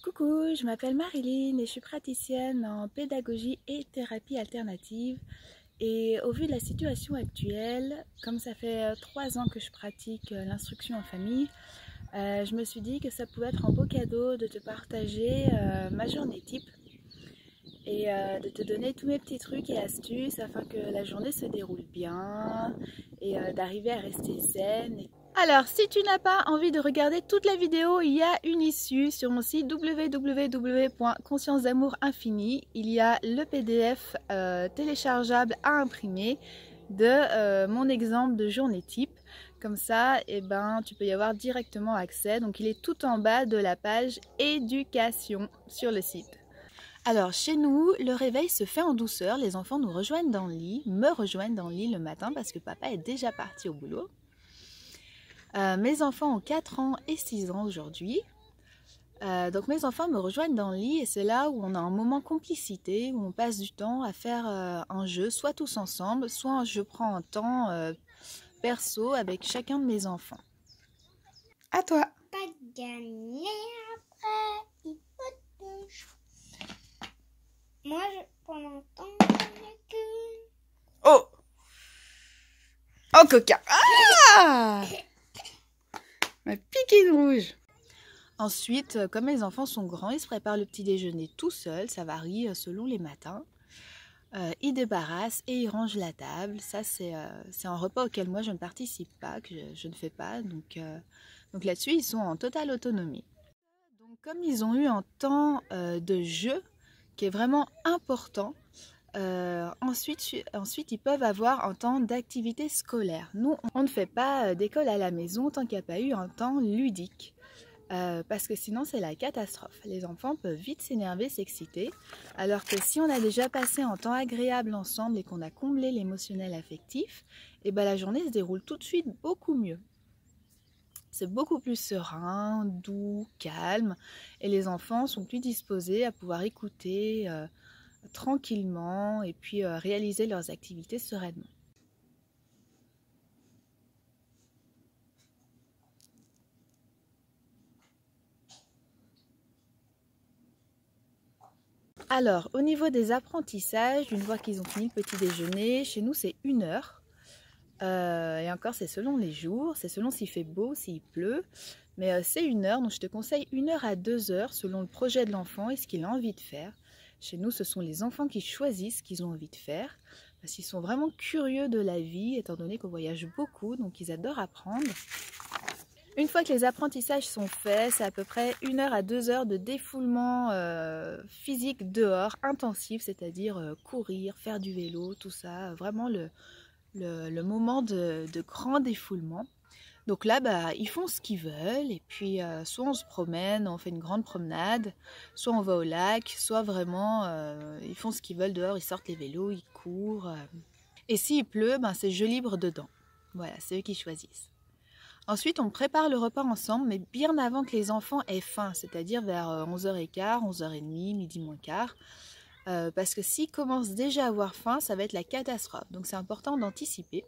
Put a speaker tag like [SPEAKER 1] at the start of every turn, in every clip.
[SPEAKER 1] Coucou, je m'appelle Marilyn et je suis praticienne en pédagogie et thérapie alternative. Et au vu de la situation actuelle, comme ça fait 3 ans que je pratique l'instruction en famille, je me suis dit que ça pouvait être un beau cadeau de te partager ma journée type et de te donner tous mes petits trucs et astuces afin que la journée se déroule bien et d'arriver à rester zen. Alors, si tu n'as pas envie de regarder toute la vidéo, il y a une issue sur mon site www.conscience d'amour infini. Il y a le PDF téléchargeable à imprimer de mon exemple de journée type. Comme ça, tu peux y avoir directement accès. Donc, il est tout en bas de la page éducation sur le site. Alors, chez nous, le réveil se fait en douceur. Les enfants nous rejoignent dans le lit, me rejoignent dans le lit le matin parce que papa est déjà parti au boulot. Mes enfants ont 4 ans et 6 ans aujourd'hui. Donc mes enfants me rejoignent dans le lit et c'est là où on a un moment complicité, où on passe du temps à faire un jeu, soit tous ensemble, soit je prends un temps perso avec chacun de mes enfants. À toi.
[SPEAKER 2] Pas gagner après, il faut toucher. Moi, pendant le temps, que...
[SPEAKER 1] Oh! Oh, coca! Ah! Ma piquine rouge! Ensuite, comme mes enfants sont grands, ils se préparent le petit déjeuner tout seuls, ça varie selon les matins. Ils débarrassent et ils rangent la table. Ça, c'est un repas auquel moi je ne participe pas, que je ne fais pas. Donc là-dessus, ils sont en totale autonomie. Donc comme ils ont eu un temps de jeu qui est vraiment important, ensuite, ils peuvent avoir un temps d'activité scolaire. Nous, on ne fait pas d'école à la maison tant qu'il n'y a pas eu un temps ludique. Parce que sinon c'est la catastrophe. Les enfants peuvent vite s'énerver, s'exciter, alors que si on a déjà passé un temps agréable ensemble et qu'on a comblé l'émotionnel affectif, la journée se déroule tout de suite beaucoup mieux. C'est beaucoup plus serein, doux, calme, et les enfants sont plus disposés à pouvoir écouter tranquillement et puis réaliser leurs activités sereinement. Alors, au niveau des apprentissages, une fois qu'ils ont fini le petit déjeuner, chez nous c'est 1 heure. Et encore, c'est selon les jours, c'est selon s'il fait beau, s'il pleut. Mais c'est 1 heure, donc je te conseille 1 heure à 2 heures selon le projet de l'enfant et ce qu'il a envie de faire. Chez nous, ce sont les enfants qui choisissent ce qu'ils ont envie de faire. Parce qu'ils sont vraiment curieux de la vie, étant donné qu'on voyage beaucoup, donc ils adorent apprendre. Une fois que les apprentissages sont faits, c'est à peu près 1 heure à 2 heures de défoulement physique dehors, intensif, c'est-à-dire courir, faire du vélo, tout ça, vraiment le moment de grand défoulement. Donc là, ils font ce qu'ils veulent et puis soit on se promène, on fait une grande promenade, soit on va au lac, soit vraiment ils font ce qu'ils veulent dehors, ils sortent les vélos, ils courent. Et s'il pleut, c'est jeu libre dedans. Voilà, c'est eux qui choisissent. Ensuite, on prépare le repas ensemble, mais bien avant que les enfants aient faim, c'est-à-dire vers 11h15, 11h30, midi moins quart. Parce que s'ils commencent déjà à avoir faim, ça va être la catastrophe. Donc c'est important d'anticiper.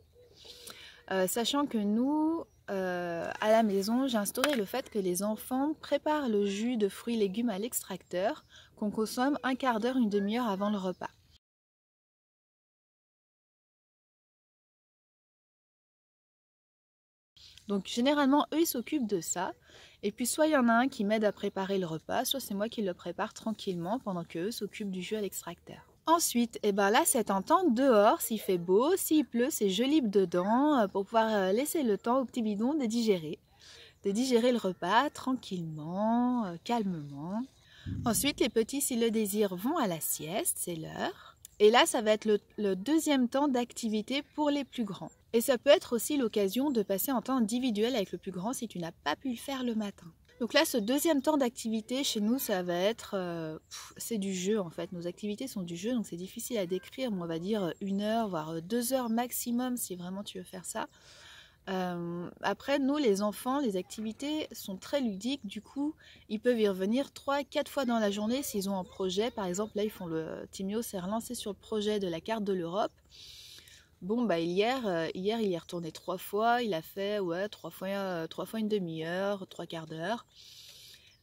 [SPEAKER 1] Sachant que nous, à la maison, j'ai instauré le fait que les enfants préparent le jus de fruits et légumes à l'extracteur, qu'on consomme 1/4 d'heure, 1/2 heure avant le repas. Donc généralement, eux, ils s'occupent de ça. Et puis soit il y en a un qui m'aide à préparer le repas, soit c'est moi qui le prépare tranquillement pendant qu'eux s'occupent du jus à l'extracteur. Ensuite, là c'est un temps dehors, s'il fait beau, s'il pleut, c'est jeu libre dedans pour pouvoir laisser le temps au petit bidon de digérer le repas tranquillement, calmement. Ensuite, les petits, s'ils le désirent, vont à la sieste, c'est l'heure. Et là, ça va être le deuxième temps d'activité pour les plus grands. Et ça peut être aussi l'occasion de passer un temps individuel avec le plus grand si tu n'as pas pu le faire le matin. Donc là, ce deuxième temps d'activité, chez nous, ça va être... c'est du jeu, en fait. Nos activités sont du jeu, donc c'est difficile à décrire. On va dire 1 heure, voire 2 heures maximum, si vraiment tu veux faire ça. Après, nous, les enfants, les activités sont très ludiques. Du coup, ils peuvent y revenir 3-4 fois dans la journée s'ils ont un projet. Par exemple, là, Timio s'est relancé sur le projet de la carte de l'Europe. Bon, hier, il y est retourné 3 fois. Il a fait 3 fois 1/2 heure, 3/4 d'heure.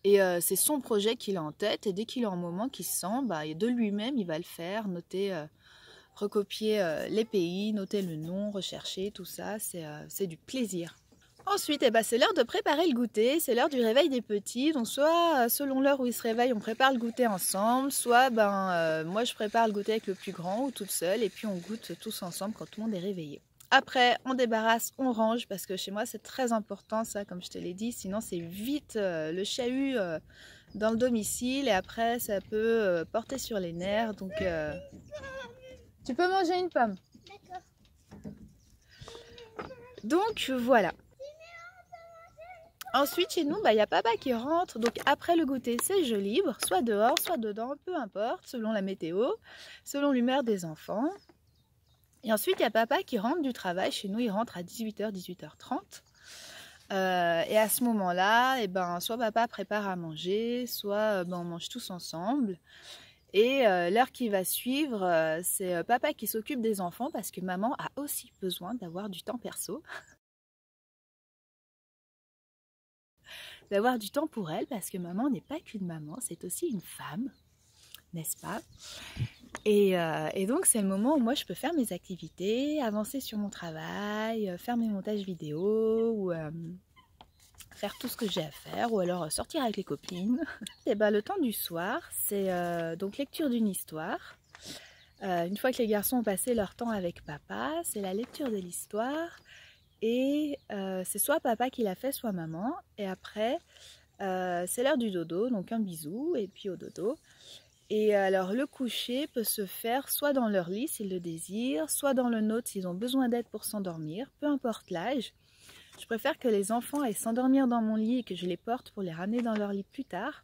[SPEAKER 1] Et c'est son projet qu'il a en tête, et dès qu'il a un moment qui se sent, bah, de lui-même, il va le faire, noter, recopier les pays, noter le nom, rechercher, tout ça, c'est du plaisir. Ensuite, c'est l'heure de préparer le goûter, c'est l'heure du réveil des petits. Donc soit selon l'heure où ils se réveillent, on prépare le goûter ensemble, soit moi je prépare le goûter avec le plus grand ou toute seule, et puis on goûte tous ensemble quand tout le monde est réveillé. Après, on débarrasse, on range, parce que chez moi c'est très important ça, comme je te l'ai dit, sinon c'est vite le chahut dans le domicile, et après ça peut porter sur les nerfs. Donc tu peux manger une pomme.
[SPEAKER 2] D'accord.
[SPEAKER 1] Donc voilà. Ensuite, chez nous, il y a papa qui rentre. Donc après le goûter, c'est jeu libre, soit dehors, soit dedans, peu importe, selon la météo, selon l'humeur des enfants. Et ensuite, il y a papa qui rentre du travail. Chez nous, il rentre à 18h, 18h30. Et à ce moment-là, soit papa prépare à manger, soit on mange tous ensemble. Et l'heure qui va suivre, c'est papa qui s'occupe des enfants, parce que maman a aussi besoin d'avoir du temps perso. D'avoir du temps pour elle, parce que maman n'est pas qu'une maman, c'est aussi une femme, n'est-ce pas? Et donc c'est le moment où moi je peux faire mes activités, avancer sur mon travail, faire mes montages vidéo, ou faire tout ce que j'ai à faire, ou alors sortir avec les copines. Et le temps du soir, c'est donc lecture d'une histoire. Une fois que les garçons ont passé leur temps avec papa, c'est la lecture de l'histoire. Et c'est soit papa qui l'a fait, soit maman. Et après, c'est l'heure du dodo, donc un bisou, et puis au dodo. Et alors, le coucher peut se faire soit dans leur lit, s'ils le désirent, soit dans le nôtre, s'ils ont besoin d'aide pour s'endormir, peu importe l'âge. Je préfère que les enfants aillent s'endormir dans mon lit et que je les porte pour les ramener dans leur lit plus tard,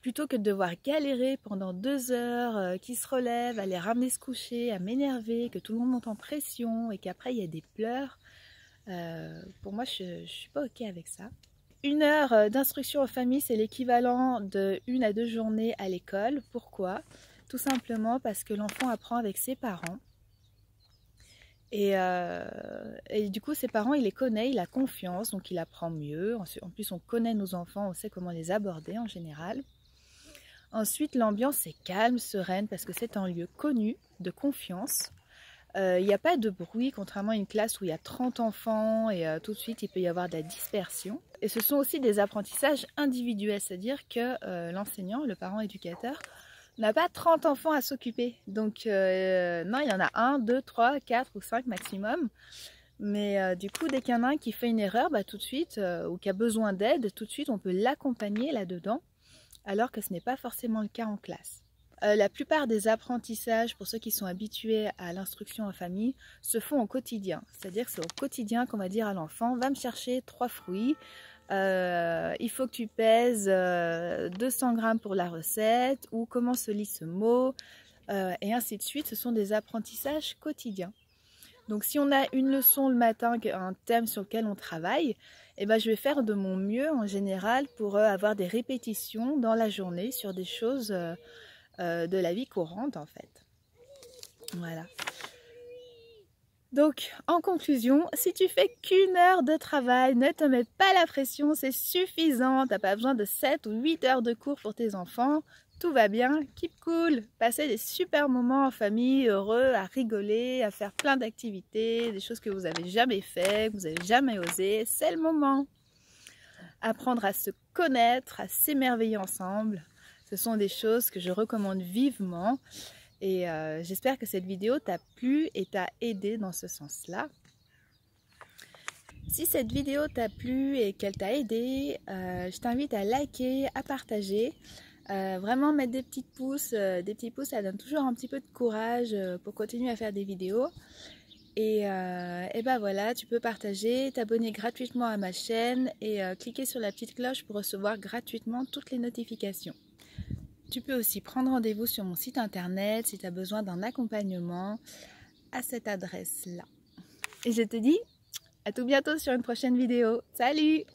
[SPEAKER 1] plutôt que de devoir galérer pendant 2 heures, qu'ils se relèvent, à les ramener se coucher, à m'énerver, que tout le monde monte en pression et qu'après il y a des pleurs. Pour moi, je ne suis pas ok avec ça. 1 heure d'instruction aux familles, c'est l'équivalent de 1 à 2 journées à l'école. Pourquoi? Tout simplement parce que l'enfant apprend avec ses parents. Et du coup, ses parents, il les connaît, il a confiance, donc il apprend mieux. En plus, on connaît nos enfants, on sait comment les aborder en général. Ensuite, l'ambiance est calme, sereine, parce que c'est un lieu connu, de confiance. Il n'y a pas de bruit, contrairement à une classe où il y a 30 enfants et tout de suite, il peut y avoir de la dispersion. Et ce sont aussi des apprentissages individuels, c'est-à-dire que l'enseignant, le parent éducateur, n'a pas 30 enfants à s'occuper. Donc, non, il y en a 1, 2, 3, 4 ou 5 maximum. Mais du coup, dès qu'il y en a un qui fait une erreur, tout de suite, ou qui a besoin d'aide, tout de suite, on peut l'accompagner là-dedans, alors que ce n'est pas forcément le cas en classe. La plupart des apprentissages, pour ceux qui sont habitués à l'instruction en famille, se font au quotidien. C'est-à-dire que c'est au quotidien qu'on va dire à l'enfant, va me chercher 3 fruits, il faut que tu pèses 200 grammes pour la recette, ou comment se lit ce mot, et ainsi de suite. Ce sont des apprentissages quotidiens. Donc si on a une leçon le matin, un thème sur lequel on travaille, je vais faire de mon mieux en général pour avoir des répétitions dans la journée sur des choses de la vie courante en fait. Voilà. Donc en conclusion, si tu fais qu'1 heure de travail, ne te mets pas la pression, c'est suffisant. Tu n'as pas besoin de 7 ou 8 heures de cours pour tes enfants. Tout va bien, keep cool, passez des super moments en famille, heureux, à rigoler, à faire plein d'activités, des choses que vous n'avez jamais fait, que vous n'avez jamais osé, c'est le moment. Apprendre à se connaître, à s'émerveiller ensemble, ce sont des choses que je recommande vivement. Et j'espère que cette vidéo t'a plu et t'a aidé dans ce sens-là. Si cette vidéo t'a plu et qu'elle t'a aidé, je t'invite à liker, à partager. Vraiment mettre des petits pouces, ça donne toujours un petit peu de courage pour continuer à faire des vidéos. Et voilà, tu peux partager, t'abonner gratuitement à ma chaîne et cliquer sur la petite cloche pour recevoir gratuitement toutes les notifications. Tu peux aussi prendre rendez-vous sur mon site internet si tu as besoin d'un accompagnement à cette adresse-là. Et je te dis à tout bientôt sur une prochaine vidéo. Salut!